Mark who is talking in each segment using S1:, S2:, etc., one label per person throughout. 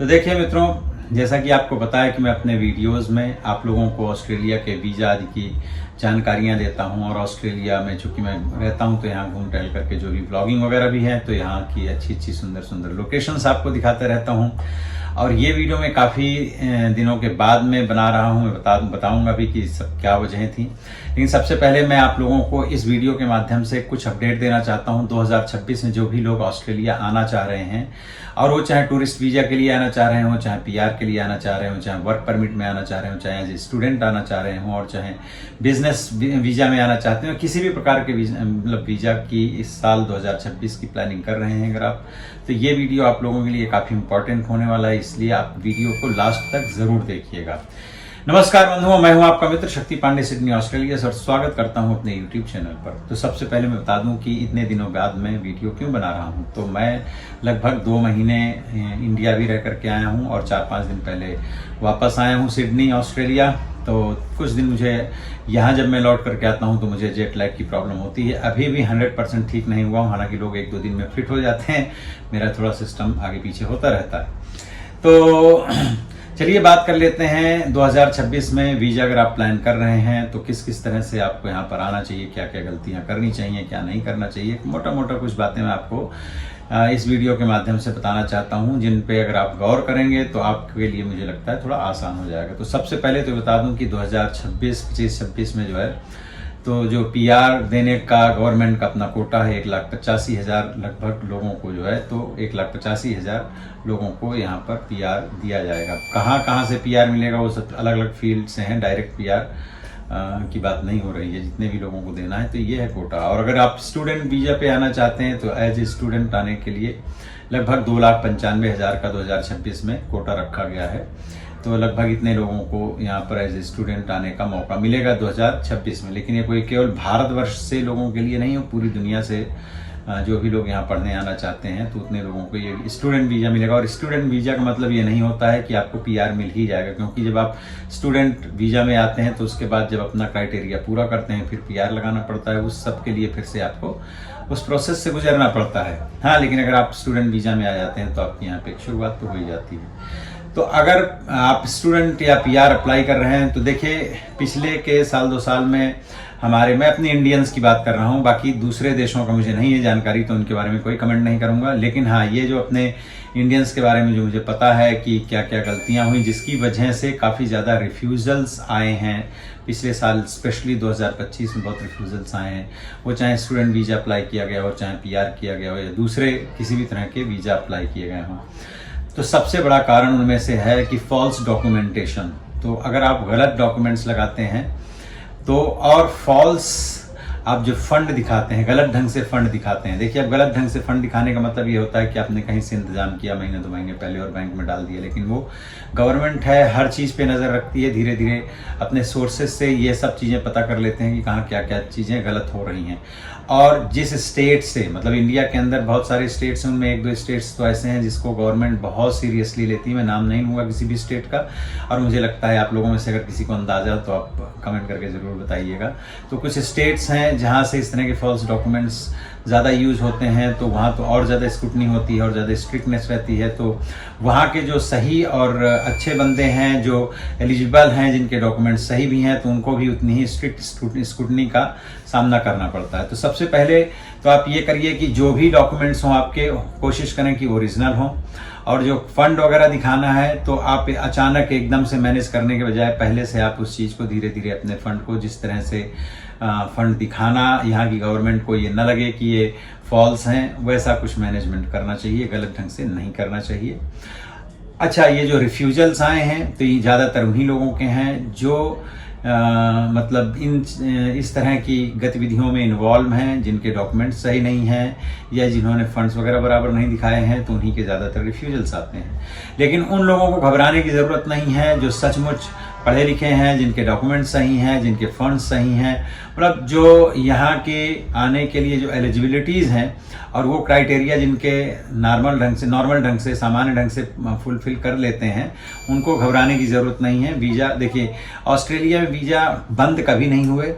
S1: तो देखिए मित्रों, जैसा कि आपको पता है कि मैं अपने वीडियोस में आप लोगों को ऑस्ट्रेलिया के वीज़ा आदि की जानकारियां देता हूं और ऑस्ट्रेलिया में चूंकि मैं रहता हूं तो यहाँ घूम टहल करके जो भी व्लॉगिंग वगैरह भी है तो यहाँ की अच्छी अच्छी सुंदर सुंदर लोकेशंस आपको दिखाते रहता हूं। और ये वीडियो मैं काफ़ी दिनों के बाद में बना रहा हूँ, मैं बताऊंगा भी कि सब क्या वजह थी। लेकिन सबसे पहले मैं आप लोगों को इस वीडियो के माध्यम से कुछ अपडेट देना चाहता हूँ। 2026 में जो भी लोग ऑस्ट्रेलिया आना चाह रहे हैं और वो चाहे टूरिस्ट वीज़ा के लिए आना चाह रहे हो, चाहे पीआर के लिए आना चाह रहे हो, चाहे वर्क परमिट में आना चाह रहे हो, चाहे एज ए स्टूडेंट आना चाह रहे हो और चाहे बिजनेस वीज़ा में आना चाहते हो, किसी भी प्रकार के वीज़ा की इस साल 2026 की प्लानिंग कर रहे हैं अगर आप, तो ये वीडियो आप लोगों के लिए काफ़ी इंपॉर्टेंट होने वाला है, इसलिए आप वीडियो को लास्ट तक जरूर देखिएगा। नमस्कार बंधुओं, मैं हूं आपका मित्र शक्ति पांडे, सिडनी ऑस्ट्रेलिया से, और स्वागत करता हूं अपने यूट्यूब चैनल पर। तो सबसे पहले मैं बता दूं कि इतने दिनों बाद मैं वीडियो क्यों बना रहा हूं। तो मैं लगभग 2 महीने इंडिया भी रह करके आया हूं और 4-5 दिन पहले वापस आया हूं सिडनी ऑस्ट्रेलिया। तो कुछ दिन मुझे यहाँ जब मैं लौट करके आता हूँ तो मुझे जेट लैग की प्रॉब्लम होती है। अभी भी 100% ठीक नहीं हुआ हूँ, हालांकि लोग 1-2 दिन में फिट हो जाते हैं, मेरा थोड़ा सिस्टम आगे पीछे होता रहता है। तो चलिए बात कर लेते हैं 2026 में वीज़ा अगर आप प्लान कर रहे हैं तो किस किस तरह से आपको यहाँ पर आना चाहिए, क्या क्या गलतियाँ करनी चाहिए, क्या नहीं करना चाहिए। मोटा मोटा कुछ बातें मैं आपको इस वीडियो के माध्यम से बताना चाहता हूँ, जिन पे अगर आप गौर करेंगे तो आपके लिए मुझे लगता है थोड़ा आसान हो जाएगा। तो सबसे पहले तो बता दूँ कि 2025-26 में जो है तो जो पीआर देने का गवर्नमेंट का अपना कोटा है 1,85,000 लगभग लोगों को जो है, तो 1,85,000 लोगों को यहाँ पर पीआर दिया जाएगा। कहाँ से पीआर मिलेगा वो सब अलग अलग फील्ड से हैं, डायरेक्ट पीआर की बात नहीं हो रही है, जितने भी लोगों को देना है तो ये है कोटा। और अगर आप स्टूडेंट वीज़ा पे आना चाहते हैं तो एज ए स्टूडेंट आने के लिए लगभग 2,95,000 का 2026 में कोटा रखा गया है। तो लगभग इतने लोगों को यहाँ पर एज ए स्टूडेंट आने का मौका मिलेगा 2026 में। लेकिन ये कोई केवल भारतवर्ष से लोगों के लिए नहीं हो, पूरी दुनिया से जो भी लोग यहाँ पढ़ने आना चाहते हैं तो उतने लोगों को ये स्टूडेंट वीज़ा मिलेगा। और स्टूडेंट वीज़ा का मतलब ये नहीं होता है कि आपको पीआर मिल ही जाएगा, क्योंकि जब आप स्टूडेंट वीज़ा में आते हैं तो उसके बाद जब अपना क्राइटेरिया पूरा करते हैं फिर पीआर लगाना पड़ता है। उस सब के लिए फिर से आपको उस प्रोसेस से गुजरना पड़ता है। हाँ, लेकिन अगर आप स्टूडेंट वीज़ा में आ जाते हैं तो आपकी यहाँ पे एक शुरुआत तो हो ही जाती है। तो अगर आप स्टूडेंट या पीआर अप्लाई कर रहे हैं तो देखिए पिछले के साल 2 साल में मैं अपने इंडियंस की बात कर रहा हूँ, बाकी दूसरे देशों का मुझे नहीं है जानकारी, तो उनके बारे में कोई कमेंट नहीं करूँगा। लेकिन हाँ, ये जो अपने इंडियंस के बारे में जो मुझे पता है कि क्या क्या गलतियाँ हुई जिसकी वजह से काफ़ी ज़्यादा रिफ्यूज़ल्स आए हैं पिछले साल, स्पेशली 2025 में बहुत रिफ्यूज़ल्स आए हैं। वो चाहे स्टूडेंट वीज़ा अप्लाई किया गया हो, चाहे पीआर किया गया हो, या दूसरे किसी भी तरह के वीज़ा अप्लाई किए गए हों। तो सबसे बड़ा कारण उनमें से है कि फॉल्स डॉक्यूमेंटेशन। तो अगर आप गलत डॉक्यूमेंट्स लगाते हैं तो, और फॉल्स आप जो फंड दिखाते हैं, गलत ढंग से फंड दिखाते हैं। देखिए, अब गलत ढंग से फंड दिखाने का मतलब ये होता है कि आपने कहीं से इंतजाम किया महीने 2 महीने पहले और बैंक में डाल दिया, लेकिन वो गवर्नमेंट है, हर चीज़ पे नज़र रखती है, धीरे धीरे अपने सोर्सेज से ये सब चीज़ें पता कर लेते हैं कि कहाँ क्या क्या चीज़ें गलत हो रही हैं। और जिस स्टेट से, मतलब इंडिया के अंदर बहुत सारे स्टेट्स हैं, उनमें 1-2 स्टेट्स तो ऐसे हैं जिसको गवर्नमेंट बहुत सीरियसली लेती है। मैं नाम नहीं लूँगा किसी भी स्टेट का, और मुझे लगता है आप लोगों में से अगर किसी को अंदाजा हो तो आप कमेंट करके ज़रूर बताइएगा। तो कुछ स्टेट्स हैं जहाँ से इस तरह के फॉल्स डॉक्यूमेंट्स ज़्यादा यूज़ होते हैं, तो वहाँ तो और ज़्यादा स्क्रूटनी होती है और ज़्यादा स्ट्रिक्टनेस रहती है। तो वहाँ के जो सही और अच्छे बंदे हैं, जो एलिजिबल हैं, जिनके डॉक्यूमेंट सही भी हैं, तो उनको भी उतनी ही स्ट्रिक्ट स्क्रूटनी का सामना करना पड़ता है। तो सबसे पहले तो आप ये करिए कि जो भी डॉक्यूमेंट्स हों आपके, कोशिश करें कि ओरिजिनल हों। और जो फंड वगैरह दिखाना है तो आप अचानक एकदम से मैनेज करने के बजाय पहले से आप उस चीज़ को धीरे धीरे अपने फंड को, जिस तरह से फंड दिखाना यहाँ की गवर्नमेंट को ये न लगे कि ये फॉल्स हैं, वैसा कुछ मैनेजमेंट करना चाहिए, गलत ढंग से नहीं करना चाहिए। अच्छा, ये जो रिफ्यूजल्स आए हैं तो ये ज़्यादातर उन्हीं लोगों के हैं जो मतलब इस तरह की गतिविधियों में इन्वॉल्व हैं, जिनके डॉक्यूमेंट सही नहीं हैं या जिन्होंने फंड्स वगैरह बराबर नहीं दिखाए हैं, तो उन्हीं के ज़्यादातर रिफ्यूजल्स आते हैं। लेकिन उन लोगों को घबराने की ज़रूरत नहीं है जो सचमुच पढ़े लिखे हैं, जिनके डॉक्यूमेंट सही हैं, जिनके फंड्स सही हैं, मतलब जो यहाँ के आने के लिए जो एलिजिबिलिटीज़ हैं और वो क्राइटेरिया जिनके नॉर्मल ढंग से सामान्य ढंग से फुलफिल कर लेते हैं, उनको घबराने की ज़रूरत नहीं है। वीज़ा, देखिए ऑस्ट्रेलिया में वीज़ा बंद कभी नहीं हुए,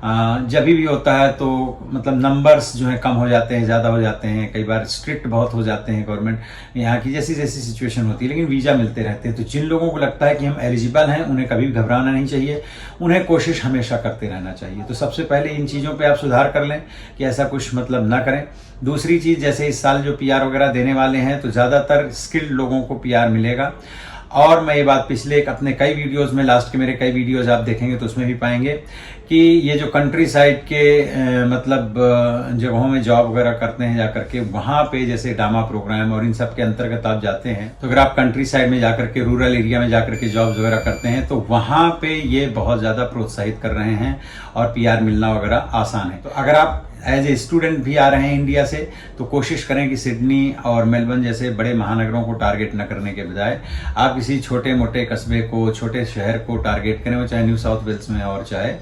S1: जब भी होता है तो मतलब नंबर्स जो है कम हो जाते हैं, ज़्यादा हो जाते हैं, कई बार स्ट्रिक्ट बहुत हो जाते हैं गवर्नमेंट यहाँ की, जैसी जैसी सिचुएशन होती है, लेकिन वीज़ा मिलते रहते हैं। तो जिन लोगों को लगता है कि हम एलिजिबल हैं उन्हें कभी घबराना नहीं चाहिए, उन्हें कोशिश हमेशा करते रहना चाहिए। तो सबसे पहले इन चीज़ों पर आप सुधार कर लें कि ऐसा कुछ मतलब ना करें। दूसरी चीज़, जैसे इस साल जो PR वगैरह देने वाले हैं तो ज़्यादातर स्किल्ड लोगों को PR मिलेगा। और मैं ये बात पिछले अपने कई वीडियोस में, लास्ट के मेरे कई वीडियोस आप देखेंगे तो उसमें भी पाएंगे कि ये जो कंट्री साइड के मतलब जगहों में जॉब वगैरह करते हैं जाकर के, वहाँ पे जैसे डामा प्रोग्राम और इन सब के अंतर्गत आप जाते हैं, तो अगर आप कंट्री साइड में जाकर के, रूरल एरिया में जाकर के जॉब्स वगैरह करते हैं तो वहाँ पे ये बहुत ज़्यादा प्रोत्साहित कर रहे हैं और PR मिलना वगैरह आसान है। तो अगर आप एज ए स्टूडेंट भी आ रहे हैं इंडिया से तो कोशिश करें कि सिडनी और मेलबर्न जैसे बड़े महानगरों को टारगेट न करने के बजाय आप किसी छोटे मोटे कस्बे को, छोटे शहर को टारगेट करें, वो चाहे न्यू साउथ वेल्स में और चाहे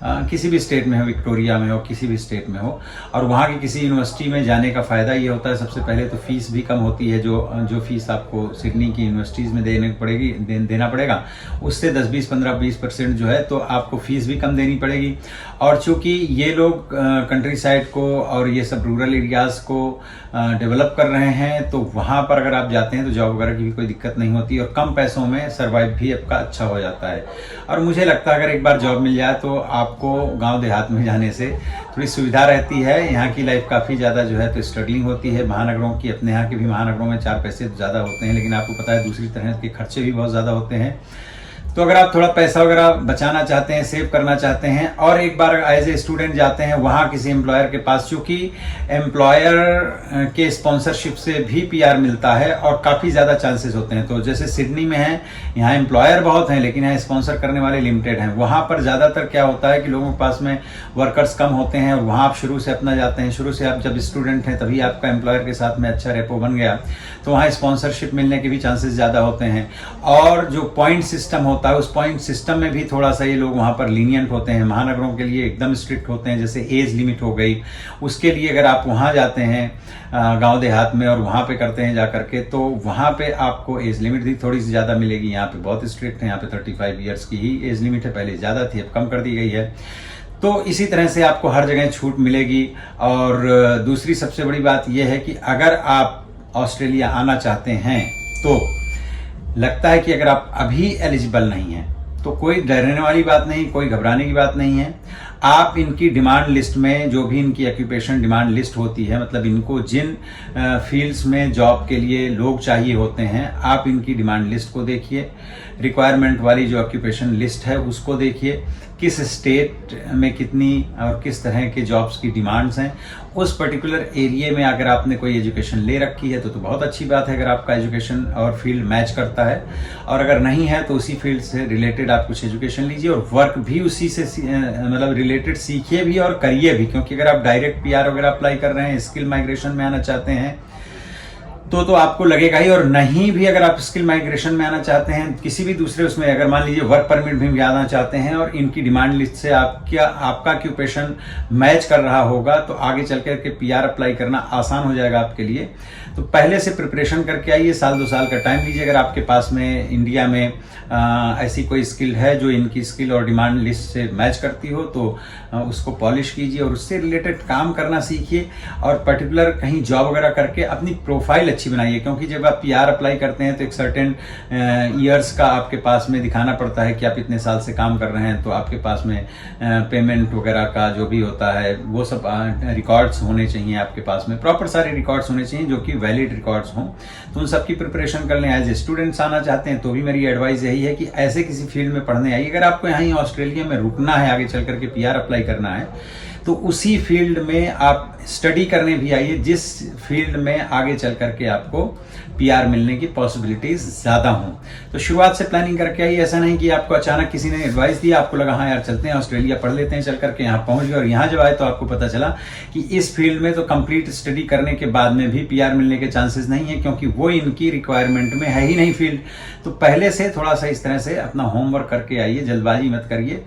S1: किसी भी स्टेट में हो, विक्टोरिया में हो, किसी भी स्टेट में हो। और वहाँ की किसी यूनिवर्सिटी में जाने का फ़ायदा ये होता है, सबसे पहले तो फीस भी कम होती है, जो फीस आपको सिडनी की यूनिवर्सिटीज़ में देना पड़ेगा उससे 10, 20, 15, 20% जो है तो आपको फीस भी कम देनी पड़ेगी। और चूंकि ये लोग कंट्री साइड को और ये सब रूरल एरियाज़ को डेवलप कर रहे हैं तो वहाँ पर अगर आप जाते हैं तो जॉब वगैरह की भी कोई दिक्कत नहीं होती और कम पैसों में सर्वाइव भी आपका अच्छा हो जाता है। और मुझे लगता है अगर एक बार जॉब मिल जाए तो आपको गांव देहात में जाने से थोड़ी सुविधा रहती है। यहाँ की लाइफ काफ़ी ज़्यादा जो है तो स्ट्रगलिंग होती है, महानगरों की, अपने यहाँ के भी महानगरों में 4 पैसे ज़्यादा होते हैं, लेकिन आपको पता है दूसरी तरह के खर्चे भी बहुत ज़्यादा होते हैं। तो अगर आप थोड़ा पैसा वगैरह बचाना चाहते हैं, सेव करना चाहते हैं और एक बार एज ए स्टूडेंट जाते हैं वहाँ किसी एम्प्लॉयर के पास, चूँकि एम्प्लॉयर के स्पॉन्सरशिप से भी PR मिलता है और काफ़ी ज़्यादा चांसेस होते हैं। तो जैसे सिडनी में है, यहाँ एम्प्लॉयर बहुत हैं लेकिन यहाँ स्पॉन्सर करने वाले लिमिटेड हैं। वहाँ पर ज़्यादातर क्या होता है कि लोगों के पास में वर्कर्स कम होते हैं और वहाँ आप शुरू से अपना जाते हैं, शुरू से आप जब स्टूडेंट हैं तभी आपका एम्प्लॉयर के साथ में अच्छा रेपो बन गया तो वहाँ स्पॉन्सरशिप मिलने के भी चांसेस ज़्यादा होते हैं। और जो पॉइंट सिस्टम होता है उस पॉइंट सिस्टम में भी थोड़ा सा ये लोग वहाँ पर लीनियंट होते हैं, महानगरों के लिए एकदम स्ट्रिक्ट होते हैं। जैसे एज लिमिट हो गई, उसके लिए अगर आप वहाँ जाते हैं गांव देहात में और वहाँ पे करते हैं जाकर के तो वहाँ पे आपको एज लिमिट भी थोड़ी सी ज़्यादा मिलेगी। यहाँ पे बहुत स्ट्रिक्ट है, यहाँ पे 35 ईयर्स की ही एज लिमिट है, पहले ज़्यादा थी अब कम कर दी गई है। तो इसी तरह से आपको हर जगह छूट मिलेगी। और दूसरी सबसे बड़ी बात यह है कि अगर आप ऑस्ट्रेलिया आना चाहते हैं तो लगता है कि अगर आप अभी एलिजिबल नहीं हैं तो कोई डरने वाली बात नहीं, कोई घबराने की बात नहीं है। आप इनकी डिमांड लिस्ट में, जो भी इनकी ऑक्यूपेशन डिमांड लिस्ट होती है, मतलब इनको जिन फील्ड्स में जॉब के लिए लोग चाहिए होते हैं, आप इनकी डिमांड लिस्ट को देखिए, रिक्वायरमेंट वाली जो ऑक्यूपेशन लिस्ट है उसको देखिए, किस स्टेट में कितनी और किस तरह के जॉब्स की डिमांड्स हैं। उस पर्टिकुलर एरिया में अगर आपने कोई एजुकेशन ले रखी है तो बहुत अच्छी बात है अगर आपका एजुकेशन और फील्ड मैच करता है, और अगर नहीं है तो उसी फील्ड से रिलेटेड आप कुछ एजुकेशन लीजिए और वर्क भी उसी से मतलब रिलेटेड सीखिए भी और करिए भी। क्योंकि अगर आप डायरेक्ट PR वगैरह अप्लाई कर रहे हैं, स्किल माइग्रेशन में आना चाहते हैं तो आपको लगेगा ही। और नहीं भी अगर आप स्किल माइग्रेशन में आना चाहते हैं, किसी भी दूसरे उसमें, अगर मान लीजिए वर्क परमिट भी आना चाहते हैं और इनकी डिमांड लिस्ट से आपका ऑक्यूपेशन मैच कर रहा होगा तो आगे चल के PR अप्लाई करना आसान हो जाएगा आपके लिए। तो पहले से प्रिपरेशन करके आइए, 1-2 साल का टाइम लीजिए। अगर आपके पास में इंडिया में ऐसी कोई स्किल है जो इनकी स्किल और डिमांड लिस्ट से मैच करती हो तो उसको पॉलिश कीजिए और उससे रिलेटेड काम करना सीखिए और पर्टिकुलर कहीं जॉब वगैरह करके अपनी प्रोफाइल अच्छी बनाइए। क्योंकि जब आप PR अप्लाई करते हैं तो एक सर्टेन ईयर्स का आपके पास में दिखाना पड़ता है कि आप इतने साल से काम कर रहे हैं, तो आपके पास में पेमेंट वगैरह का जो भी होता है वो सब रिकॉर्ड्स होने चाहिए आपके पास में, प्रॉपर सारे रिकॉर्ड्स होने चाहिए जो कि वैलिड रिकॉर्ड्स हों। तो उन सब की प्रिपरेशन कर लें। एज ए स्टूडेंट्स आना चाहते हैं तो भी मेरी एडवाइस यही है कि ऐसे किसी फील्ड में पढ़ने आइए। अगर आपको यहाँ ऑस्ट्रेलिया में रुकना है, आगे चल करके PR अप्लाई करना है, तो उसी फील्ड में आप स्टडी करने भी आइए जिस फील्ड में आगे चल करके आपको PR मिलने की पॉसिबिलिटीज ज़्यादा हों। तो शुरुआत से प्लानिंग करके आइए। ऐसा नहीं कि आपको अचानक किसी ने एडवाइस दिया, आपको लगा हाँ यार चलते हैं ऑस्ट्रेलिया पढ़ लेते हैं, चल करके यहाँ पहुँच गए और यहाँ जब आए तो आपको पता चला कि इस फील्ड में तो कंप्लीट स्टडी करने के बाद में भी PR मिलने के चांसेस नहीं है, क्योंकि वो इनकी रिक्वायरमेंट में है ही नहीं फील्ड। तो पहले से थोड़ा सा इस तरह से अपना होमवर्क करके आइए, जल्दबाजी मत करिए।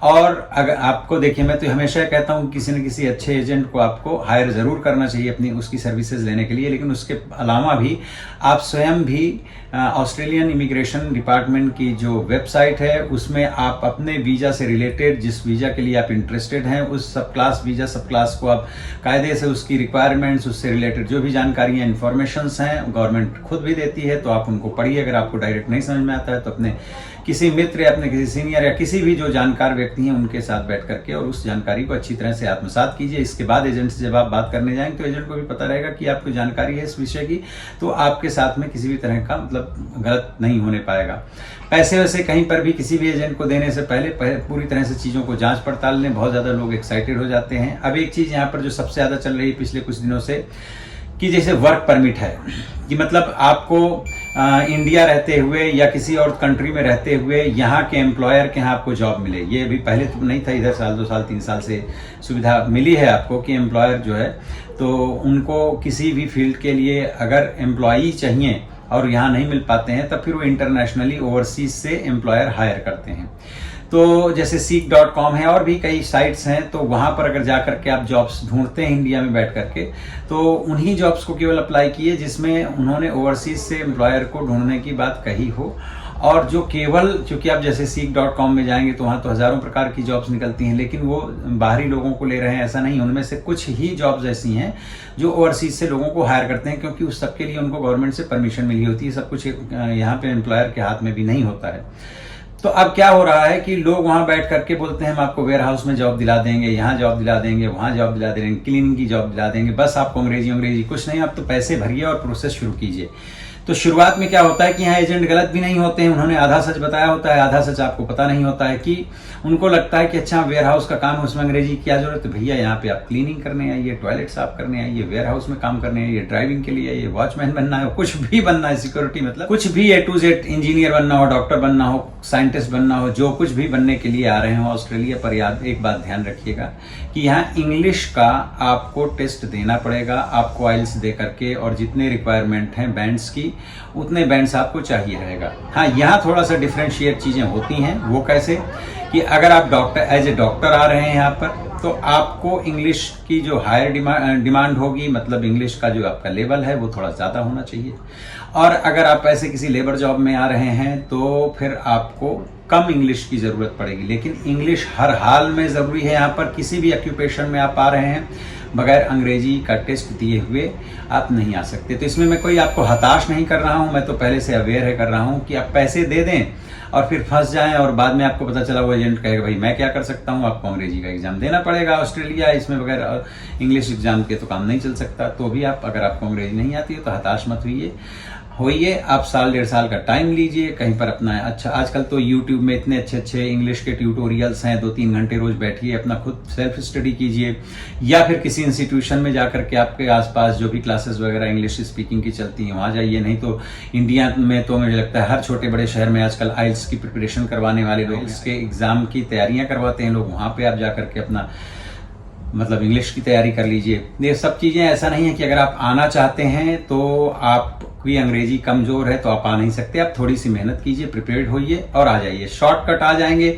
S1: और अगर आपको देखिए, मैं तो हमेशा कहता हूँ किसी न किसी अच्छे एजेंट को आपको हायर ज़रूर करना चाहिए अपनी उसकी सर्विसेज लेने के लिए, लेकिन उसके अलावा भी आप स्वयं भी ऑस्ट्रेलियन इमिग्रेशन डिपार्टमेंट की जो वेबसाइट है उसमें आप अपने वीज़ा से रिलेटेड जिस वीज़ा के लिए आप इंटरेस्टेड हैं उस सब क्लास वीज़ा सब क्लास को आप कायदे से उसकी रिक्वायरमेंट्स उससे रिलेटेड जो भी जानकारियाँ इन्फॉर्मेशंस हैं गवर्नमेंट खुद भी देती है, तो आप उनको पढ़िए। अगर आपको डायरेक्ट नहीं समझ में आता है तो अपने किसी मित्र या अपने किसी सीनियर या किसी भी जो जानकार व्यक्ति हैं उनके साथ बैठ करके और उस जानकारी को अच्छी तरह से आत्मसात कीजिए। इसके बाद एजेंट से जब आप बात करने जाएंगे तो एजेंट को भी पता रहेगा कि आपको जानकारी है इस विषय की, तो आपके साथ में किसी भी तरह का मतलब गलत नहीं होने पाएगा। पैसे वैसे कहीं पर भी किसी भी एजेंट को देने से पहले पूरी तरह से चीज़ों को जांच पड़ताल लें। बहुत ज़्यादा लोग एक्साइटेड हो जाते हैं। अब एक चीज़ यहाँ पर जो सबसे ज़्यादा चल रही है पिछले कुछ दिनों से कि जैसे वर्क परमिट है कि मतलब आपको इंडिया रहते हुए या किसी और कंट्री में रहते हुए यहाँ के एम्प्लॉयर के यहाँ आपको जॉब मिले। ये भी पहले तो नहीं था, इधर साल 2 साल 3 साल से सुविधा मिली है आपको कि एम्प्लॉयर जो है तो उनको किसी भी फील्ड के लिए अगर एम्प्लॉई चाहिए और यहाँ नहीं मिल पाते हैं तब फिर वो इंटरनेशनली ओवरसीज से एम्प्लॉयर हायर करते हैं। तो जैसे seek.com है और भी कई साइट्स हैं, तो वहाँ पर अगर जा करके आप जॉब्स ढूंढते हैं इंडिया में बैठ करके तो उन्हीं जॉब्स को केवल अप्लाई किए जिसमें उन्होंने ओवरसीज से एम्प्लॉयर को ढूंढने की बात कही हो। और जो केवल चूंकि आप जैसे seek.com में जाएंगे तो वहाँ तो हज़ारों प्रकार की जॉब्स निकलती हैं, लेकिन वो बाहरी लोगों को ले रहे हैं ऐसा नहीं। उनमें से कुछ ही जॉब्स ऐसी हैं जो ओवरसीज से लोगों को हायर करते हैं, क्योंकि उस सब के लिए उनको गवर्नमेंट से परमिशन मिली होती है। सब कुछ यहाँ पे एम्प्लॉयर के हाथ में भी नहीं होता है। तो अब क्या हो रहा है कि लोग वहां बैठ करके बोलते हैं हम आपको वेयर हाउस में जॉब दिला देंगे, यहाँ जॉब दिला देंगे, वहां जॉब दिला देंगे, क्लीनिंग की जॉब दिला देंगे, बस आपको अंग्रेजी कुछ नहीं, आप तो पैसे भरिए और प्रोसेस शुरू कीजिए। तो शुरुआत में क्या होता है कि यहाँ एजेंट गलत भी नहीं होते हैं, उन्होंने आधा सच बताया होता है, आधा सच आपको पता नहीं होता है कि उनको लगता है कि अच्छा वेयर हाउस का काम है उसमें अंग्रेजी की क्या जरूरत है। भैया यहाँ पे आप क्लीनिंग करने आइए, टॉयलेट साफ करने आइए, वेयर हाउस में काम करने आइए, ड्राइविंग के लिए आइए, वॉचमैन बनना है, कुछ भी बनना है, सिक्योरिटी मतलब कुछ भी A to Z, इंजीनियर बनना हो, डॉक्टर बनना हो, साइंटिस्ट बनना हो, जो कुछ भी बनने के लिए आ रहे हो ऑस्ट्रेलिया पर, याद एक बात ध्यान रखिएगा कि यहाँ इंग्लिश का आपको टेस्ट देना पड़ेगा, आपको आइल्स दे करके, और जितने रिक्वायरमेंट हैं बैंड्स की उतने बैंड्स आपको चाहिए रहेगा। हाँ, यहाँ थोड़ा सा डिफरेंशिएट चीजें होती हैं। वो कैसे कि अगर आप एज ए डॉक्टर आ रहे हैं यहाँ पर तो आपको इंग्लिश की जो हायर डिमांड होगी, मतलब इंग्लिश का जो आपका लेवल है वो थोड़ा ज़्यादा होना चाहिए। और अगर आप ऐसे किसी लेबर जॉब में आ रहे हैं तो फिर आपको कम इंग्लिश की ज़रूरत पड़ेगी। लेकिन इंग्लिश हर हाल में ज़रूरी है। यहाँ पर किसी भी ऑक्यूपेशन में आप आ रहे हैं बगैर अंग्रेजी का टेस्ट दिए हुए आप नहीं आ सकते। तो इसमें मैं कोई आपको हताश नहीं कर रहा हूँ, मैं तो पहले से अवेयर है कर रहा हूँ कि आप पैसे दे दें और फिर फंस जाएं और बाद में आपको पता चला वो एजेंट कहेगा भाई मैं क्या कर सकता हूँ, आपको अंग्रेजी का एग्जाम देना पड़ेगा ऑस्ट्रेलिया, इसमें बगैर इंग्लिश एग्जाम के तो काम नहीं चल सकता। तो भी आप अगर आपको अंग्रेजी नहीं आती है तो हताश मत होइए, आप साल 1.5 साल का टाइम लीजिए कहीं पर अपना। अच्छा, आजकल तो YouTube में इतने अच्छे इंग्लिश के ट्यूटोरियल्स हैं, 2-3 घंटे रोज बैठिए, अपना खुद सेल्फ स्टडी कीजिए, या फिर किसी इंस्टीट्यूशन में जाकर के आपके आसपास जो भी क्लासेस वगैरह इंग्लिश स्पीकिंग की चलती हैं वहाँ जाइए। नहीं तो इंडिया में तो मुझे लगता है हर छोटे बड़े शहर में आजकल आइल्स की प्रिपरेशन करवाने वाले लोग, इसके एग्जाम की तैयारियाँ करवाते हैं लोग, वहाँ पे आप जाकर के अपना मतलब इंग्लिश की तैयारी कर लीजिए। ये सब चीज़ें ऐसा नहीं है कि अगर आप आना चाहते हैं तो आपकी अंग्रेजी कमज़ोर है तो आप आ नहीं सकते। आप थोड़ी सी मेहनत कीजिए, प्रिपेयर्ड होइए और आ जाइए। शॉर्टकट आ जाएंगे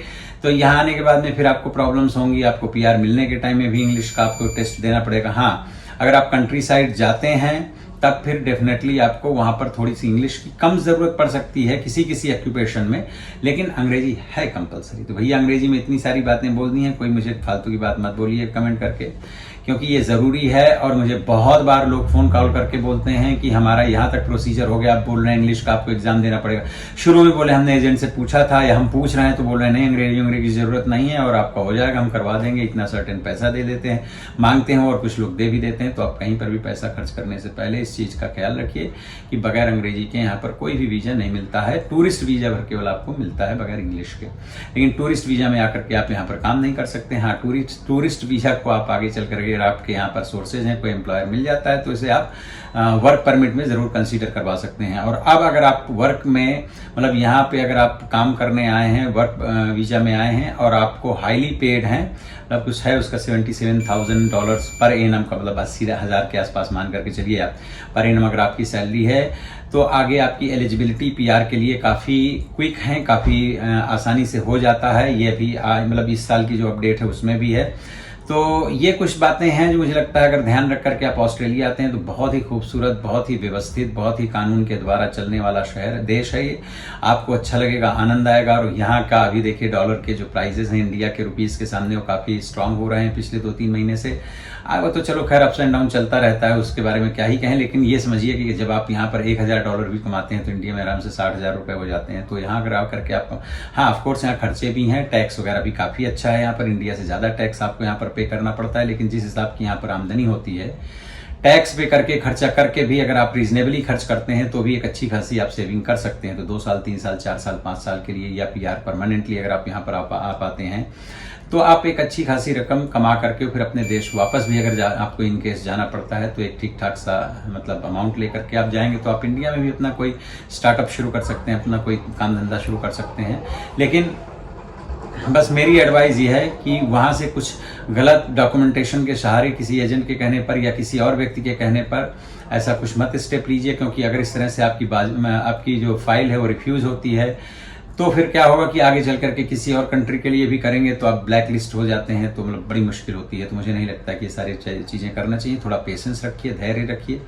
S1: तो यहाँ आने के बाद में फिर आपको प्रॉब्लम्स होंगी, आपको PR मिलने के टाइम में भी इंग्लिश का आपको टेस्ट देना पड़ेगा। हाँ, अगर आप कंट्री साइड जाते हैं तब फिर डेफिनेटली आपको वहाँ पर थोड़ी सी इंग्लिश की कम ज़रूरत पड़ सकती है किसी ऑक्यूपेशन में, लेकिन अंग्रेजी है कंपलसरी। तो भैया अंग्रेजी में इतनी सारी बातें बोल दी हैं, कोई मुझे फालतू की बात मत बोलिए कमेंट करके, क्योंकि ये ज़रूरी है। और मुझे बहुत बार लोग फ़ोन कॉल करके बोलते हैं कि हमारा यहाँ तक प्रोसीजर हो गया, आप बोल रहे हैं इंग्लिश का आपको एग्जाम देना पड़ेगा। शुरू में बोले हमने एजेंट से पूछा था या हम पूछ रहे हैं, तो बोल रहे हैं नहीं अंग्रेजी की ज़रूरत नहीं है और आपका हो जाएगा, हम करवा देंगे, इतना सर्टेन पैसा दे देते हैं, मांगते हैं और कुछ लोग दे भी देते हैं। तो आप कहीं पर भी पैसा खर्च करने से पहले इस चीज़ का ख्याल रखिए कि बगैर अंग्रेजी के यहाँ पर कोई भी वीज़ा नहीं मिलता है। टूरिस्ट वीज़ा भर केवल आपको मिलता है बगैर इंग्लिश के, लेकिन टूरिस्ट वीज़ा में आकर के आप यहाँ पर काम नहीं कर सकते। हाँ, टूरिस्ट वीज़ा को आप आगे चल करके अगर आपके यहाँ पर सोर्सेज हैं, कोई एम्प्लॉयर मिल जाता है तो इसे आप वर्क परमिट में ज़रूर कंसीडर करवा सकते हैं। और अब अगर आप वर्क में मतलब यहाँ पे अगर आप काम करने आए हैं, वर्क वीज़ा में आए हैं और आपको हाईली पेड हैं, मतलब कुछ है उसका $77,000 पर एनम का, मतलब 80,000 के आसपास मान करके चलिए आप पर एनम अगर आपकी सैलरी है, तो आगे आपकी एलिजिबिलिटी PR के लिए काफ़ी क्विक है, काफ़ी आसानी से हो जाता है। ये भी मतलब इस साल की जो अपडेट है उसमें भी है। तो ये कुछ बातें हैं जो मुझे लगता है अगर ध्यान रख करके आप ऑस्ट्रेलिया आते हैं तो बहुत ही खूबसूरत, बहुत ही व्यवस्थित, बहुत ही कानून के द्वारा चलने वाला देश है ये। आपको अच्छा लगेगा, आनंद आएगा। और यहाँ का अभी देखिए डॉलर के जो प्राइसेस हैं इंडिया के रुपीस के सामने वो काफ़ी स्ट्रांग हो रहे हैं पिछले 2-3 महीने से। वो तो चलो खैर अप्स एंड डाउन चलता रहता है, उसके बारे में क्या ही कहें। लेकिन ये समझिए कि जब आप यहाँ पर $1000 भी कमाते हैं तो इंडिया में आराम से 60,000 रुपये हो जाते हैं। तो यहाँ अगर आ करके आप, हाँ ऑफकोर्स यहाँ खर्चे भी हैं, टैक्स वगैरह भी काफ़ी अच्छा है यहाँ पर, इंडिया से ज़्यादा टैक्स आपको यहाँ पर पे करना पड़ता है। लेकिन जिस हिसाब की यहाँ पर आमदनी होती है, टैक्स पे करके, खर्चा करके भी अगर आप रीजनेबली खर्च करते हैं तो भी एक अच्छी खासी आप सेविंग कर सकते हैं। तो 2 साल, 3 साल, 4 साल, 5 साल के लिए या PR परमानेंटली अगर आप यहाँ पर आ पाते हैं तो आप एक अच्छी खासी रकम कमा करके फिर अपने देश वापस भी अगर आपको इन केस जाना पड़ता है तो एक ठीक ठाक सा मतलब अमाउंट लेकर के आप जाएंगे तो आप इंडिया में भी अपना कोई स्टार्टअप शुरू कर सकते हैं, अपना कोई काम धंधा शुरू कर सकते हैं। लेकिन बस मेरी एडवाइस ये है कि वहाँ से कुछ गलत डॉक्यूमेंटेशन के सहारे, किसी एजेंट के कहने पर या किसी और व्यक्ति के कहने पर ऐसा कुछ मत स्टेप लीजिए। क्योंकि अगर इस तरह से आपकी जो फाइल है वो रिफ्यूज होती है तो फिर क्या होगा कि आगे चल करके किसी और कंट्री के लिए भी करेंगे तो आप ब्लैक लिस्ट हो जाते हैं, तो मतलब बड़ी मुश्किल होती है। तो मुझे नहीं लगता कि ये सारी चीज़ें करना चाहिए। थोड़ा पेशेंस रखिए, धैर्य रखिए,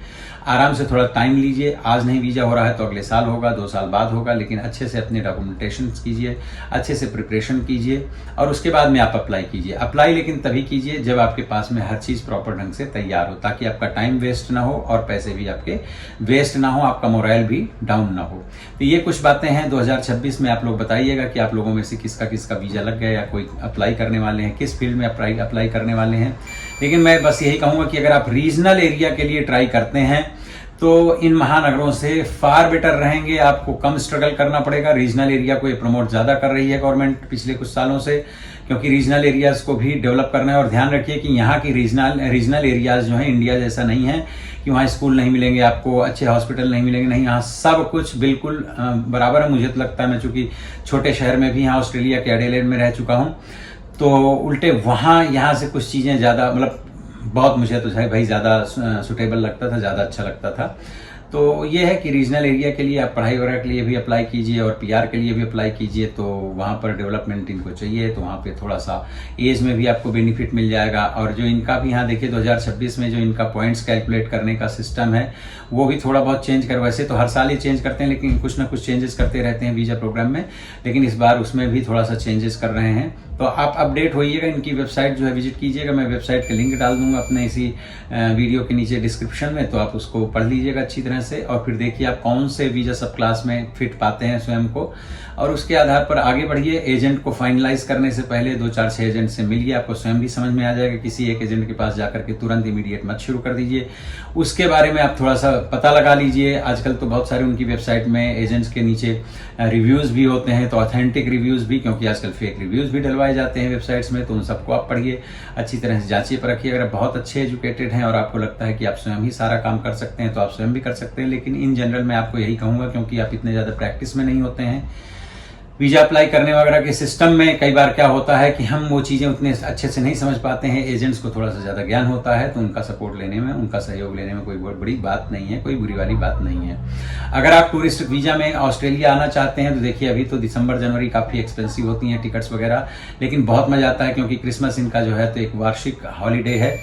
S1: आराम से थोड़ा टाइम लीजिए। आज नहीं वीज़ा हो रहा है तो अगले साल होगा, 2 साल बाद होगा। लेकिन अच्छे से अपने डॉक्यूमेंटेशन कीजिए, अच्छे से प्रिपरेशन कीजिए और उसके बाद में आप अप्लाई कीजिए। अप्लाई लेकिन तभी कीजिए जब आपके पास में हर चीज़ प्रॉपर ढंग से तैयार हो, ताकि आपका टाइम वेस्ट ना हो और पैसे भी आपके वेस्ट ना हो, आपका मोरल भी डाउन ना हो। तो ये कुछ बातें हैं 2026 में। आप लोग बताइएगा कि आप लोगों में से किसका वीज़ा लग गया या कोई अप्लाई करने वाले हैं, किस फील्ड में अप्लाई करने वाले हैं। लेकिन मैं बस यही कहूँगा कि अगर आप रीजनल एरिया के लिए ट्राई करते हैं तो इन महानगरों से फार बेटर रहेंगे, आपको कम स्ट्रगल करना पड़ेगा। रीजनल एरिया को ये प्रमोट ज़्यादा कर रही है गवर्नमेंट पिछले कुछ सालों से, क्योंकि रीजनल एरियाज़ को भी डेवलप करना है। और ध्यान रखिए कि यहाँ की रीजनल एरियाज़ जो हैं इंडिया जैसा नहीं है कि वहाँ स्कूल नहीं मिलेंगे आपको, अच्छे हॉस्पिटल नहीं मिलेंगे, नहीं, यहाँ सब कुछ बिल्कुल बराबर है। मुझे तो लगता है, मैं चूँकि छोटे शहर में भी यहाँ ऑस्ट्रेलिया के एडिलेड में रह चुका हूँ, तो उल्टे वहाँ यहाँ से कुछ चीज़ें ज़्यादा मतलब बहुत मुझे तो भाई ज़्यादा सुटेबल लगता था, ज़्यादा अच्छा लगता था। तो ये है कि रीजनल एरिया के लिए आप पढ़ाई वगैरह के लिए भी अप्लाई कीजिए और PR के लिए भी अप्लाई कीजिए। तो वहाँ पर डेवलपमेंट इनको चाहिए, तो वहाँ पे थोड़ा सा एज में भी आपको बेनिफिट मिल जाएगा। और जो इनका भी यहाँ देखिए 2026 में जो इनका पॉइंट्स कैलकुलेट करने का सिस्टम है वो भी थोड़ा बहुत चेंज कर, वैसे तो हर साल ही चेंज करते हैं लेकिन कुछ ना कुछ चेंजेस करते रहते हैं वीज़ा प्रोग्राम में, लेकिन इस बार उसमें भी थोड़ा सा चेंजेस कर रहे हैं। तो आप अपडेट होइएगा, इनकी वेबसाइट जो है विजिट कीजिएगा। मैं वेबसाइट का लिंक डाल दूंगा अपने इसी वीडियो के नीचे डिस्क्रिप्शन में, तो आप उसको पढ़ लीजिएगा अच्छी तरह से और फिर देखिए आप कौन से वीज़ा सब क्लास में फिट पाते हैं स्वयं को, और उसके आधार पर आगे बढ़िए। एजेंट को फाइनलाइज करने से पहले 2-4-6 एजेंट से मिलिए, आपको स्वयं भी समझ में आ जाएगा। किसी एक एजेंट के पास जाकर के तुरंत इमीडिएट मत शुरू कर दीजिए, उसके बारे में आप थोड़ा सा पता लगा लीजिए। आजकल तो बहुत सारे उनकी वेबसाइट में एजेंट्स के नीचे रिव्यूज़ भी होते हैं, तो ऑथेंटिक रिव्यूज़ भी, क्योंकि आजकल फेक रिव्यूज़ भी डलवाए जाते हैं वेबसाइट्स में, तो उन सबको आप पढ़िए, अच्छी तरह से जांचिए परखिए। अगर आप बहुत अच्छे एजुकेटेड हैं और आपको लगता है कि आप स्वयं ही सारा काम कर सकते हैं तो आप स्वयं भी कर सकते हैं। लेकिन इन जनरल मैं आपको यही कहूँगा, क्योंकि आप इतने ज़्यादा प्रैक्टिस में नहीं होते हैं वीज़ा अप्लाई करने वगैरह के सिस्टम में, कई बार क्या होता है कि हम वो चीज़ें उतने अच्छे से नहीं समझ पाते हैं। एजेंट्स को थोड़ा सा ज़्यादा ज्ञान होता है, तो उनका सपोर्ट लेने में, उनका सहयोग लेने में कोई बहुत बड़ी बात नहीं है, कोई बुरी वाली बात नहीं है। अगर आप टूरिस्ट वीज़ा में ऑस्ट्रेलिया आना चाहते हैं तो देखिए अभी तो दिसंबर जनवरी काफ़ी एक्सपेंसिव होती हैं टिकट्स वगैरह, लेकिन बहुत मज़ा आता है क्योंकि क्रिसमस इनका जो है तो एक वार्षिक हॉलीडे है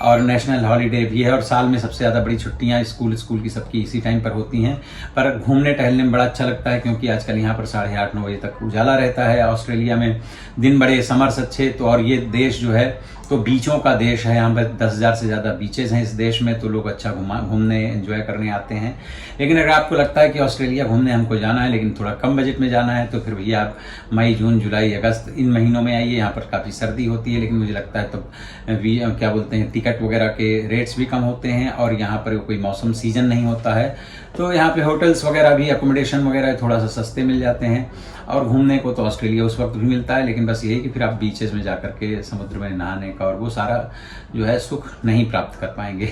S1: और नेशनल हॉलीडे भी है, और साल में सबसे ज़्यादा बड़ी छुट्टियां स्कूल की सबकी इसी टाइम पर होती हैं। पर घूमने टहलने में बड़ा अच्छा लगता है, क्योंकि आजकल यहाँ पर 8:30-9 बजे तक उजाला रहता है। ऑस्ट्रेलिया में दिन बड़े, समर्स अच्छे। तो और ये देश जो है तो बीचों का देश है, यहाँ पर 10,000 से ज़्यादा बीचेज हैं इस देश में, तो लोग अच्छा घूमने एंजॉय करने आते हैं। लेकिन अगर आपको लगता है कि ऑस्ट्रेलिया घूमने हमको जाना है लेकिन थोड़ा कम बजट में जाना है, तो फिर भैया आप मई, जून, जुलाई, अगस्त इन महीनों में आइए। यहाँ पर काफ़ी सर्दी होती है, लेकिन मुझे लगता है तब क्या बोलते हैं, टिकट वगैरह के रेट्स भी कम होते हैं और यहाँ पर कोई मौसम सीजन नहीं होता है, तो यहाँ पे होटल्स वगैरह भी, अकोमोडेशन वगैरह थोड़ा सा सस्ते मिल जाते हैं। और घूमने को तो ऑस्ट्रेलिया उस वक्त भी मिलता है, लेकिन बस यही कि फिर आप बीचेस में जाकर के समुद्र में नहाने का और वो सारा जो है सुख नहीं प्राप्त कर पाएंगे।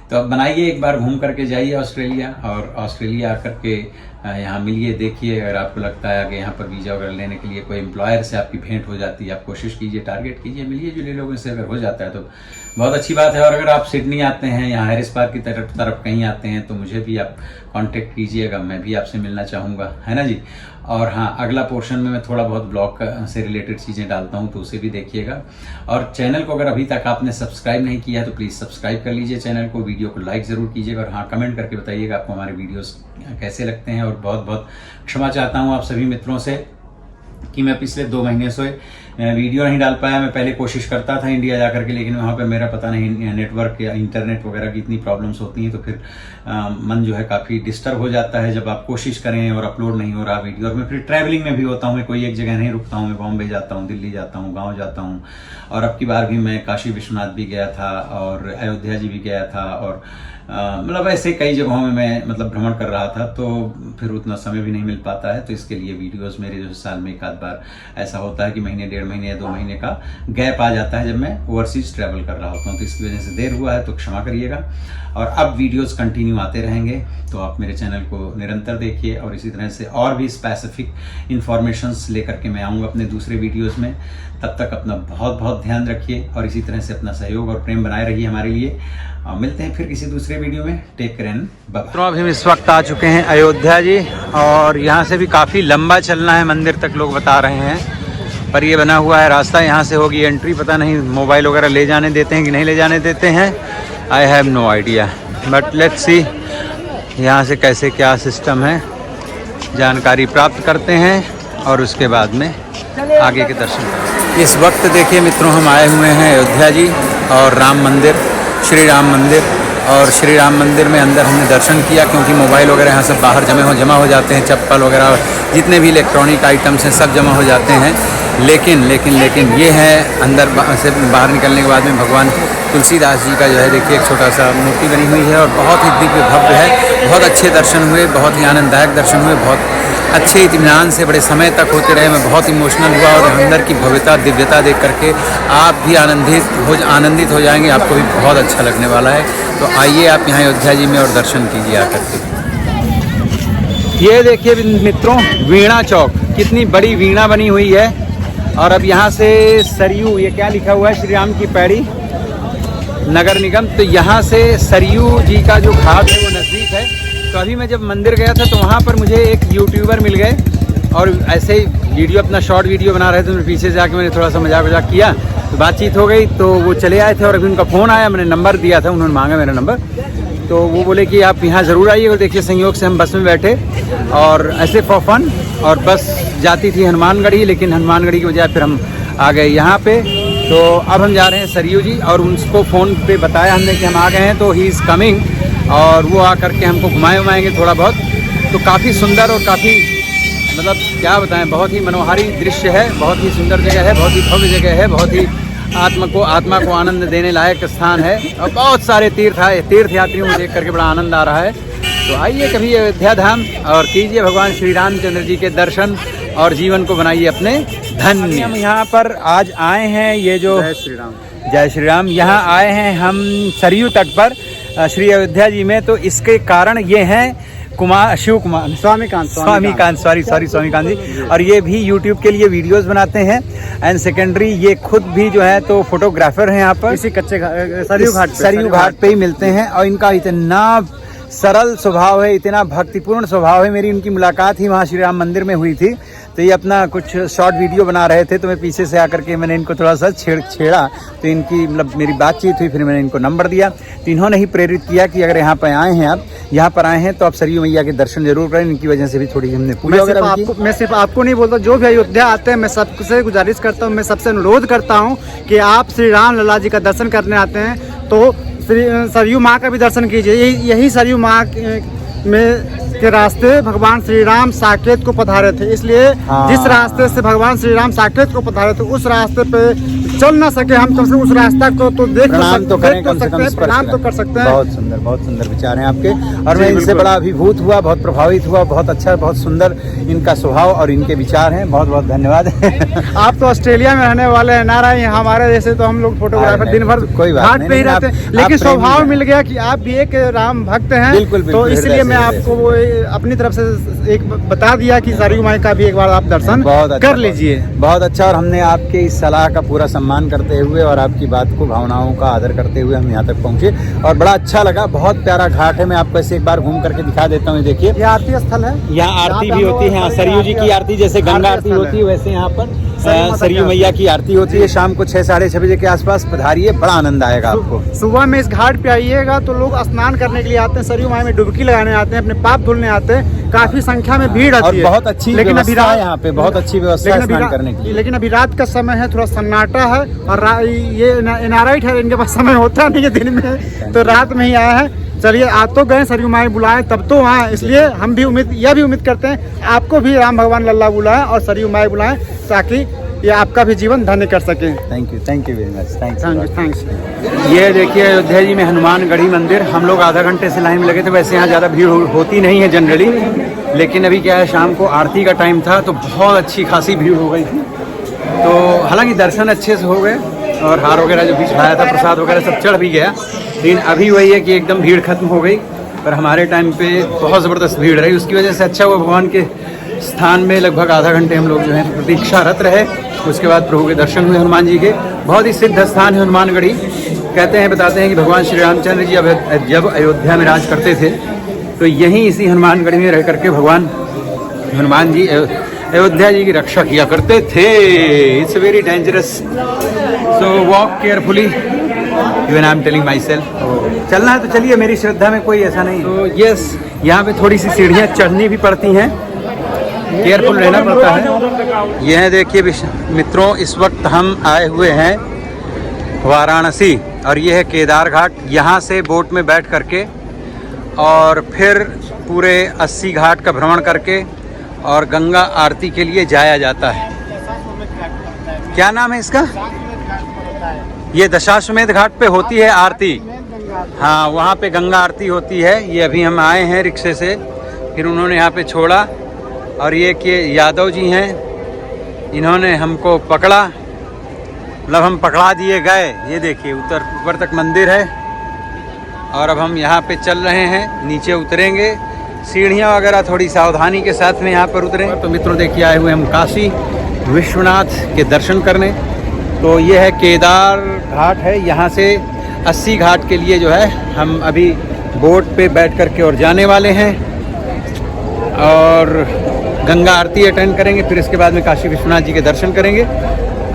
S1: तो अब बनाइए, एक बार घूम करके जाइए ऑस्ट्रेलिया, और ऑस्ट्रेलिया आकर के यहाँ मिलिए, देखिए। अगर आपको लगता है कि यहाँ पर वीज़ा वगैरह लेने के लिए कोई एम्प्लॉयर से आपकी भेंट हो जाती है, आप कोशिश कीजिए, टारगेट कीजिए, मिलिए जुलिए लोगों से। अगर हो जाता है तो बहुत अच्छी बात है। और अगर आप सिडनी आते हैं, यहाँ हैरिस पार्क की तरफ कहीं आते हैं तो मुझे भी आप कांटेक्ट कीजिएगा, मैं भी आपसे मिलना चाहूँगा, है ना जी। और हाँ, अगला पोर्शन में मैं थोड़ा बहुत ब्लॉग से रिलेटेड चीज़ें डालता हूँ, तो उसे भी देखिएगा। और चैनल को अगर अभी तक आपने सब्सक्राइब नहीं किया है तो प्लीज़ सब्सक्राइब कर लीजिए चैनल को, वीडियो को लाइक ज़रूर कीजिएगा। और हाँ, कमेंट करके बताइएगा आपको हमारे वीडियोस कैसे लगते हैं। और बहुत बहुत क्षमा चाहता हूँ आप सभी मित्रों से कि मैं पिछले 2 महीने से वीडियो नहीं डाल पाया। मैं पहले कोशिश करता था इंडिया जाकर के, लेकिन वहाँ पे मेरा पता नहीं नेटवर्क या इंटरनेट वगैरह की इतनी प्रॉब्लम्स होती हैं, तो फिर मन जो है काफ़ी डिस्टर्ब हो जाता है जब आप कोशिश करें और अपलोड नहीं हो रहा वीडियो। और मैं फिर ट्रैवलिंग में भी होता हूँ, मैं कोई एक जगह नहीं रुकता हूँ, मैं बॉम्बे जाता हूँ, दिल्ली जाता हूँ, गाँव जाता हूँ। और अब की बार भी मैं काशी विश्वनाथ भी गया था और अयोध्या जी भी गया था, और मतलब ऐसे कई जगहों में मैं मतलब भ्रमण कर रहा था, तो फिर उतना समय भी नहीं मिल पाता है। तो इसके लिए वीडियोस मेरे जो साल में एक आध बार ऐसा होता है कि महीने, 1.5 महीने या 2 महीने का गैप आ जाता है जब मैं ओवरसीज ट्रैवल कर रहा होता हूँ, तो इसकी वजह से देर हुआ है, तो क्षमा करिएगा। और अब वीडियोस कंटिन्यू आते रहेंगे, तो आप मेरे चैनल को निरंतर देखिए। और इसी तरह से और भी स्पेसिफिक इन्फॉर्मेशंस लेकर के मैं आऊँगा अपने दूसरे वीडियोज़ में। तब तक अपना बहुत बहुत ध्यान रखिए और इसी तरह से अपना सहयोग और प्रेम बनाए रहिए हमारे लिए। मिलते हैं फिर किसी दूसरे वीडियो में। Take care and bye. तो अभी हम इस वक्त आ चुके हैं अयोध्या जी, और यहाँ से भी काफ़ी लंबा चलना है मंदिर तक, लोग बता रहे हैं। पर ये बना हुआ है रास्ता, यहाँ से होगी एंट्री। पता नहीं मोबाइल वगैरह ले जाने देते हैं कि नहीं ले जाने देते हैं, I have no idea, but let's see यहाँ से कैसे क्या सिस्टम है, जानकारी प्राप्त करते हैं और उसके बाद में आगे के दर्शन करें। इस वक्त देखिए मित्रों, हम आए हुए हैं अयोध्या जी और राम मंदिर, श्री राम मंदिर। और श्री राम मंदिर में अंदर हमने दर्शन किया, क्योंकि मोबाइल वगैरह यहाँ सब बाहर जमा हो जाते हैं, चप्पल वगैरह जितने भी इलेक्ट्रॉनिक आइटम्स हैं सब जमा हो जाते हैं। लेकिन ये है अंदर से बाहर निकलने के बाद में भगवान तुलसीदास जी का जो है देखिए एक छोटा सा मूर्ति बनी हुई है, और बहुत ही दिव्य भव्य है। बहुत अच्छे दर्शन हुए, बहुत ही आनंददायक दर्शन हुए, बहुत अच्छे इत्मीनान से बड़े समय तक होते रहे। मैं बहुत इमोशनल हुआ, और अंदर की भव्यता दिव्यता देख करके आप भी आनंदित हो जाएंगे, आपको भी बहुत अच्छा लगने वाला है। तो आइए आप यहाँ अयोध्या जी में और दर्शन कीजिए आकर के। ये देखिए मित्रों, वीणा चौक, कितनी बड़ी वीणा बनी हुई है। और अब यहाँ से सरयू, ये क्या लिखा हुआ है, श्री राम की पैड़ी नगर निगम, तो यहाँ से सरयू जी का जो घाट है वो नज़दीक है। तो अभी मैं जब मंदिर गया था तो वहाँ पर मुझे एक यूट्यूबर मिल गए, और ऐसे ही वीडियो, अपना शॉर्ट वीडियो बना रहे थे। तो पीछे से आके मैंने थोड़ा सा मजाक किया, तो बातचीत हो गई, तो वो चले आए थे। और अभी उनका फ़ोन आया, मैंने नंबर दिया था, उन्होंने मांगा मेरा नंबर, तो वो बोले कि आप यहाँ ज़रूर आइए। और देखिए संयोग से हम बस में बैठे, और ऐसे फॉर फन, और बस जाती थी हनुमानगढ़ी, लेकिन हनुमानगढ़ी की बजाय फिर हम आ गए यहाँ पे। तो अब हम जा रहे हैं सरयू जी, और उनको फ़ोन पे बताया हमने कि हम आ गए हैं, तो ही इज़ कमिंग, और वो आकर के हमको घुमाएंगे थोड़ा बहुत। तो काफ़ी सुंदर और काफ़ी मतलब क्या बताएं, बहुत ही मनोहारी दृश्य है, बहुत ही सुंदर जगह है, बहुत ही भव्य जगह है, बहुत ही आत्मा को आनंद देने लायक स्थान है। और बहुत सारे तीर्थ यात्रियों को देख करके बड़ा आनंद आ रहा है। तो आइए कभी अयोध्या धाम और कीजिए भगवान श्री रामचंद्र जी के दर्शन, और जीवन को बनाइए अपने धन्य। हम यहाँ पर आज आए हैं, ये जो जय श्री राम, यहाँ आए हैं हम सरयू तट पर श्री अयोध्या जी में। तो इसके कारण ये हैं स्वामीकांत जी, और ये भी यूट्यूब के लिए वीडियोस बनाते हैं। एंड सेकेंडरी ये खुद भी जो है तो फोटोग्राफर हैं यहाँ पर, इसी कच्चे सरयू घाट पे ही मिलते हैं। और इनका इतना सरल स्वभाव है, इतना भक्तिपूर्ण स्वभाव है। मेरी इनकी मुलाकात ही वहाँ श्री राम मंदिर में हुई थी, तो ये अपना कुछ शॉर्ट वीडियो बना रहे थे, तो मैं पीछे से आकर के मैंने इनको थोड़ा सा छेड़ा, तो इनकी मतलब मेरी बातचीत हुई, फिर मैंने इनको नंबर दिया। तो इन्होंने ही प्रेरित किया कि अगर यहाँ पर आए हैं आप, यहाँ पर आए हैं तो आप सरयू मैया के दर्शन जरूर करें। इनकी वजह से भी थोड़ी हमने पूजा वगैरह की। मैं सिर्फ आपको नहीं बोलता, जो भी अयोध्या आते हैं मैं सबसे गुजारिश करता हूँ, मैं सबसे अनुरोध करता हूँ कि आप श्री राम लला जी का दर्शन करने आते हैं तो सरयू माँ का भी दर्शन कीजिए। यही सरयू माँ में के रास्ते भगवान श्री राम साकेत को पधारे थे, इसलिए जिस रास्ते से भगवान श्री राम साकेत को पधारे थे उस रास्ते पे
S2: चल ना सके, हम कम से कम उस रास्ता को तो देख
S1: प्रणाम तो करें, कम से कम
S2: प्रणाम तो कर सकते हैं।
S1: बहुत सुंदर विचार हैं आपके, और मैं इनसे बड़ा अभिभूत हुआ, बहुत प्रभावित हुआ। बहुत अच्छा, बहुत सुंदर इनका स्वभाव और इनके विचार हैं। बहुत बहुत धन्यवाद।
S2: आप तो ऑस्ट्रेलिया में रहने वाले हैं, ना रहे हमारे जैसे तो हम लोग फोटोग्राफर दिन भर
S1: कोई बात
S2: घाट पे ही रहते हैं, लेकिन स्वभाव मिल गया कि आप भी एक राम भक्त हैं।
S1: बिल्कुल,
S2: तो इसलिए मैं आपको वो अपनी तरफ से एक बता दिया कि सरयू माई का भी एक बार आप दर्शन कर लीजिए।
S1: बहुत अच्छा, और हमने आपके इस सलाह का पूरा सम्मान करते हुए और आपकी बात को, भावनाओं का आदर करते हुए हम यहाँ तक पहुँचे, और बड़ा अच्छा लगा। बहुत प्यारा घाट है। मैं आपको ऐसे एक बार घूम करके दिखा देता हूँ। देखिए,
S2: ये आरती स्थल है,
S1: यहाँ आरती भी होती है। सरयू जी की आरती, जैसे गंगा आरती होती है वैसे यहाँ पर सरयू मैया की आरती होती है। शाम को 6 साढ़े 6 बजे के आसपास पधारिए, बड़ा आनंद आएगा आपको।
S2: सुबह में इस घाट पे आइएगा तो लोग स्नान करने के लिए आते हैं, सरयू माई में डुबकी लगाने आते हैं, अपने पाप धुलने आते हैं। काफी संख्या में भीड़ आती है,
S1: बहुत अच्छी, लेकिन अभी रात यहाँ पे बहुत अच्छी व्यवस्था है स्नान करने की।
S2: लेकिन अभी रात का समय है, थोड़ा सन्नाटा है, और ये एनआरआई है, इनके पास समय होता नहीं है दिन में, तो रात में ही आया है। चलिए, आप तो गए, सरयू माई बुलाए तब तो वहाँ, इसलिए हम भी यह भी उम्मीद करते हैं आपको भी राम भगवान लल्ला बुलाए और सरयू माई बुलाएं, ताकि ये आपका भी जीवन धन्य कर सके।
S1: Thank you very much.
S2: Thanks.
S1: ये देखिए, अयोध्या जी में हनुमानगढ़ी मंदिर। हम लोग आधा घंटे से लाइन में लगे थे। वैसे यहाँ ज़्यादा भीड़ होती नहीं है जनरली, लेकिन अभी क्या है, शाम को आरती का टाइम था तो बहुत अच्छी खासी भीड़ हो गई थी। तो हालांकि दर्शन अच्छे से हो गए, और हार वगैरह जो भी चढ़ाया था, प्रसाद वगैरह सब चढ़ भी गया। लेकिन अभी वही है कि एकदम भीड़ खत्म हो गई, पर हमारे टाइम पे बहुत ज़बरदस्त भीड़ रही। उसकी वजह से अच्छा हुआ, भगवान के स्थान में लगभग आधा घंटे हम लोग जो है प्रतीक्षारत रहे। उसके बाद प्रभु के दर्शन हुए हनुमान जी के। बहुत ही सिद्ध स्थान है हनुमानगढ़ी। कहते हैं, बताते हैं कि भगवान श्री रामचंद्र जी जब अयोध्या में राज करते थे तो यहीं इसी हनुमानगढ़ी में रह करके भगवान हनुमान जी अयोध्या जी की रक्षा किया करते थे। It's very dangerous, so walk carefully, even I am telling my self. चलना है तो चलिए, मेरी श्रद्धा में कोई ऐसा नहीं। तो यस, यहाँ पे थोड़ी सी सीढ़ियाँ चढ़नी भी पड़ती हैं, केयरफुल रहना पड़ता है। यह देखिए मित्रों, इस वक्त हम आए हुए हैं वाराणसी, और यह है केदार घाट। यहाँ से बोट में बैठ करके और फिर पूरे 80 घाट का भ्रमण करके और गंगा आरती के लिए जाया जाता है। क्या नाम है इसका? ये दशाश्वमेध घाट पे होती है आरती। हाँ, वहाँ पे गंगा आरती होती है। ये अभी हम आए हैं रिक्शे से, फिर उन्होंने यहाँ पे छोड़ा, और ये कि यादव जी हैं, इन्होंने हमको पकड़ा, मतलब हम पकड़ा दिए गए। ये देखिए, ऊपर तक मंदिर है, और अब हम यहाँ पे चल रहे हैं, नीचे उतरेंगे। सीढ़ियाँ वगैरह थोड़ी सावधानी के साथ में यहाँ पर उतरेंगे। तो मित्रों देखिए, आए हुए हम काशी विश्वनाथ के दर्शन करने। तो ये है केदार घाट है। यहाँ से 80 घाट के लिए जो है हम अभी बोट पे बैठ करके और जाने वाले हैं, और गंगा आरती अटेंड करेंगे। फिर इसके बाद में काशी विश्वनाथ जी के दर्शन करेंगे।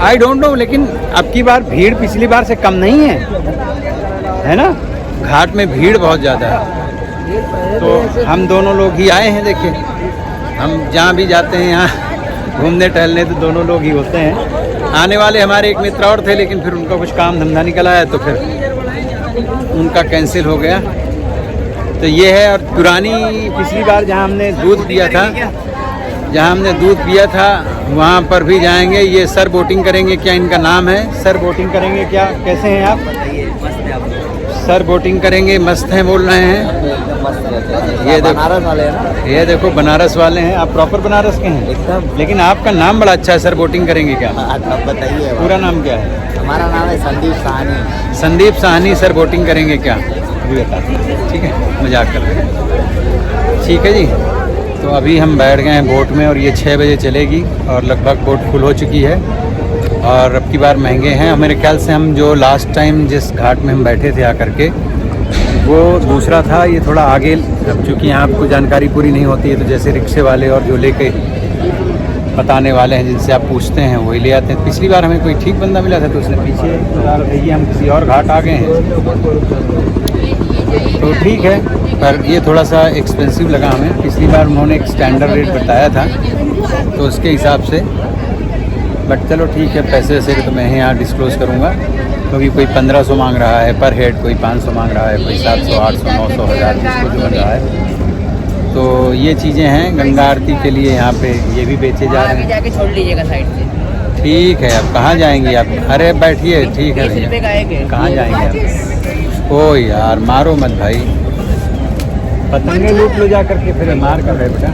S1: आई डोंट नो, लेकिन अब की बार भीड़ पिछली बार से कम नहीं है ना? घाट में भीड़ बहुत ज़्यादा है। तो हम दोनों लोग ही आए हैं। देखिए, हम जहाँ भी जाते हैं यहाँ घूमने टहलने तो दोनों लोग ही होते हैं। आने वाले हमारे एक मित्र और थे, लेकिन फिर उनका कुछ काम धंधा निकल आया तो फिर उनका कैंसिल हो गया। तो ये है, और पुरानी पिछली बार जहाँ हमने दूध पिया था वहाँ पर भी जाएंगे। ये सर बोटिंग करेंगे, क्या इनका नाम है? सर बोटिंग करेंगे क्या? कैसे हैं आप? सर बोटिंग करेंगे, मस्त हैं बोल रहे हैं। ये बनारस वाले हैं ना? ये देखो, बनारस वाले हैं। आप प्रॉपर बनारस के हैं एकदम, लेकिन आपका नाम बड़ा अच्छा है। सर बोटिंग करेंगे क्या? आप बताइए, पूरा नाम क्या है?
S3: हमारा नाम है संदीप साहनी।
S1: संदीप साहनी। सर बोटिंग करेंगे क्या? अभी बता। ठीक है, मजाक कर रहे हैं। ठीक है जी। तो अभी हम बैठ गए हैं बोट में, और ये 6 बजे चलेगी, और लगभग बोट फुल हो चुकी है। और अब की बार महंगे हैं। मेरे ख्याल से हम जो लास्ट टाइम जिस घाट में हम बैठे थे आकर के, वो दूसरा था। ये थोड़ा आगे, अब चूँकि यहाँ आपको जानकारी पूरी नहीं होती है, तो जैसे रिक्शे वाले और जो लेके बताने वाले हैं, जिनसे आप पूछते हैं, वही ले आते हैं। पिछली बार हमें कोई ठीक बंदा मिला था तो उसने पीछे बता रहे थे, हम किसी और घाट आ गए हैं। तो ठीक है, पर ये थोड़ा सा एक्सपेंसिव लगा हमें। पिछली बार उन्होंने एक स्टैंडर्ड रेट बताया था, तो उसके हिसाब से। बट चलो ठीक है, पैसे वैसे तो मैं यहाँ डिस्क्लोज़ करूँगा, क्योंकि कोई 1500 मांग रहा है पर हेड, कोई 500 मांग रहा है, कोई 700, 800, 900, 1000 जिसको जो बन रहा है। तो ये चीज़ें हैं। गंगा आरती के लिए यहाँ पे ये भी बेचे जा रहे हैं।
S3: जाके छोड़ लीजिएगा साइड से।
S1: ठीक है, अब कहाँ जाएंगी आप? अरे बैठिए, ठीक है भैया, कहाँ जाएंगे आप? ओ यार मारो मत भाई, पतंगे लूट लो जा करके, फिर मार कर रहे बेटा,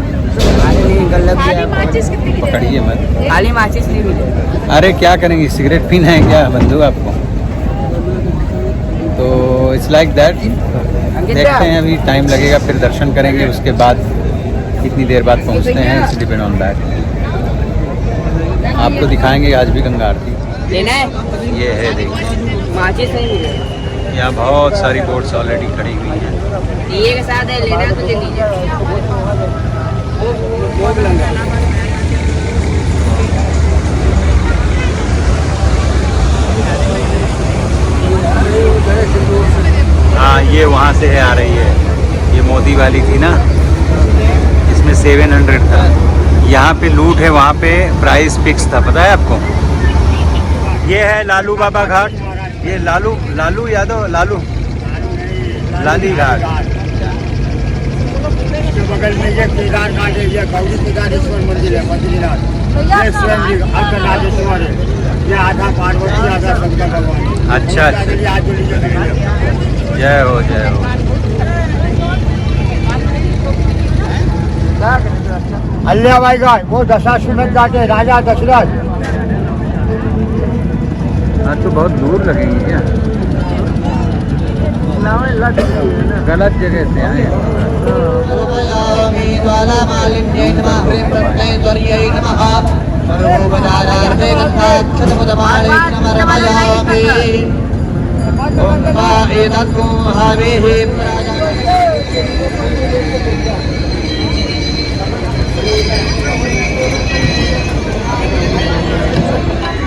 S1: पकड़िए मत।
S3: खाली माचिस नहीं मिले।
S1: अरे क्या करेंगे, सिगरेट पीना है क्या बंधु आपको? तो इट्स लाइक दैट। देखते हैं, अभी टाइम लगेगा, फिर दर्शन करेंगे, उसके बाद कितनी देर बाद पहुंचते हैं, इट्स डिपेंड ऑन दैट। आपको दिखाएंगे आज भी गंगा आरती।
S3: लेना है?
S1: ये है देखिए,
S3: माचिस नहीं मिले।
S1: यहाँ बहुत सारी बोट्स ऑलरेडी खड़ी हुई हैं।
S3: दिए के साथ है, लेना है तो ले लीजिए।
S1: हाँ ये वहाँ से है, आ रही है, ये मोदी वाली थी ना, इसमें 700 था। यहाँ पे लूट है, वहाँ पे प्राइस फिक्स था, पता है आपको? ये है लालू बाबा घाट, ये लालू यादव, लाली घाट।
S2: बगल में ये केदारनाथ है, ये गौरी केदारेश्वर मंदिर है, बद्रीनाथ, ये स्वयं जी अर्धनाथेश्वर है, ये आधा पार्वती आधा शंकर भगवान।
S1: अच्छा, जय हो जय हो।
S2: अल्लाबाई का वो दशाश्वमेध घाट है, राजा दशरथ।
S1: हाँ तो बहुत दूर लगेंगे क्या? गलत जगह से आए।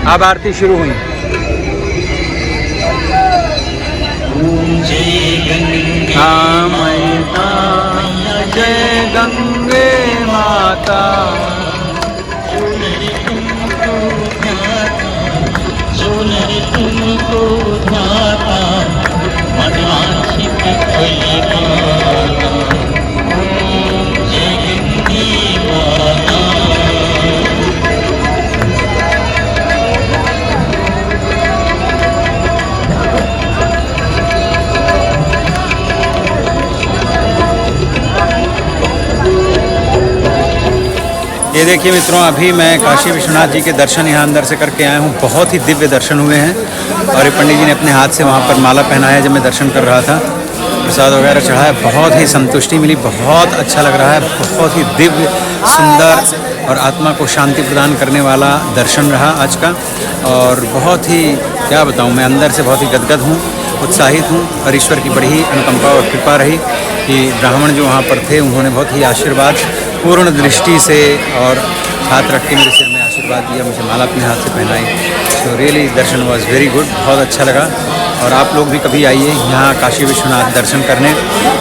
S1: अब आरती शुरू हुई। जय गंगे माता, ये देखिए मित्रों, अभी मैं काशी विश्वनाथ जी के दर्शन यहाँ अंदर से करके आया हूँ। बहुत ही दिव्य दर्शन हुए हैं और ये पंडित जी ने अपने हाथ से वहाँ पर माला पहनाया जब मैं दर्शन कर रहा था, प्रसाद वगैरह चढ़ाया, बहुत ही संतुष्टि मिली, बहुत अच्छा लग रहा है, बहुत ही दिव्य सुंदर और आत्मा को शांति प्रदान करने वाला दर्शन रहा आज का। और बहुत ही क्या बताऊँ, मैं अंदर से बहुत ही गदगद हूँ, उत्साहित हूँ और ईश्वर की बड़ी ही अनुकंपा और कृपा रही कि ब्राह्मण जो वहाँ पर थे उन्होंने बहुत ही आशीर्वाद पूर्ण दृष्टि से और हाथ रख के मेरे सिर में आशीर्वाद दिया, मुझे माला अपने हाथ से पहनाई। तो really Darshan was very good, बहुत अच्छा लगा। और आप लोग भी कभी आइए यहाँ काशी विश्वनाथ दर्शन करने।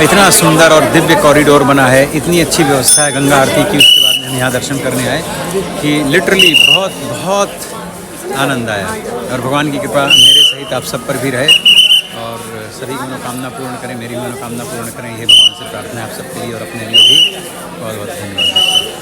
S1: इतना सुंदर और दिव्य कॉरिडोर बना है, इतनी अच्छी व्यवस्था है गंगा आरती की, उसके बाद में हम यहाँ दर्शन करने आए कि लिटरली बहुत बहुत आनंद आया। और भगवान की कृपा मेरे सहित आप सब पर भी रहे और सभी मनोकामना पूर्ण करें, मेरी मनोकामना पूर्ण करें, ये भगवान से प्रार्थना है आप सबके लिए और अपने लिए भी। बहुत बहुत धन्यवाद।